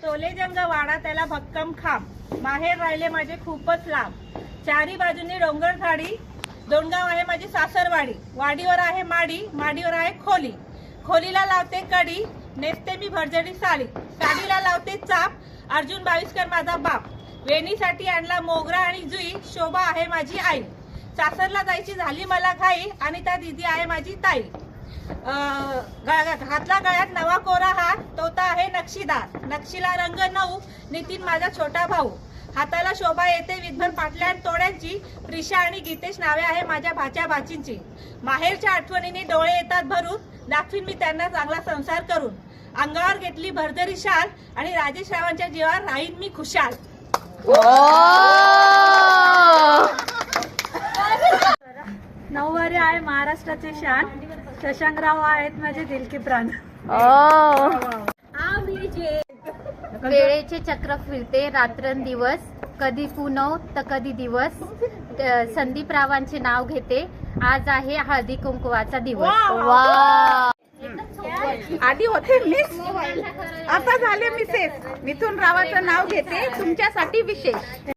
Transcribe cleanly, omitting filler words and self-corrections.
तोले जंग वाडा त्याला भक्कम खांब, माहेर राहिले माझे खूपच लांब. चारी बाजूनी डोंगर झाडी, दोनगाव आहे माझी सासरवाडी. वाडीवर आहे माडी, माडीवर आहे खोली. खोलीला लावते कडी, नेसते मी भरजडी साडी. साडीला लावते चाप, अर्जुन बाविस्कर माझा बाप. वेणीसाठी आणला मोगरा आणि जुई, शोभा आहे माझी आई. सासरला जायची झाली मला घाई, आणि त्या दिदी आहे माझी ताई. घातला गळ्यात नवा कोरा हार, तोता आहे नक्षीदार. नक्षीला रंग 9, नितीन माझा छोटा भाऊ. हाताला शोभा येते विधभर पाटल्या तोड्यांची. प्रिशा आणि गीतेश नावे आहे माझ्या भाच्या भाचींची. माहेरच्या आठवणीने डोळे येतात भरून, दाखवीन मी त्यांना चांगला संसार करून. अंगावर घेतली भरजरी शाल, आणि राजेश रावांच्या जीवावर राहीन मी खुशाल. नऊवारी आहे महाराष्ट्राचे शान, शशांकराव आहेत माझे दिल के प्राण. वेळेचे चक्र फिरते रात्रंदिवस, कधी पुनव तर कधी दिवस. संदीप रावांचे नाव घेते, आज आहे हळदी कुंकवाचा दिवस. आधी होते मिस, आता झाले मिसेस. मिथुन रावाचं नाव घेते तुमच्यासाठी विशेष.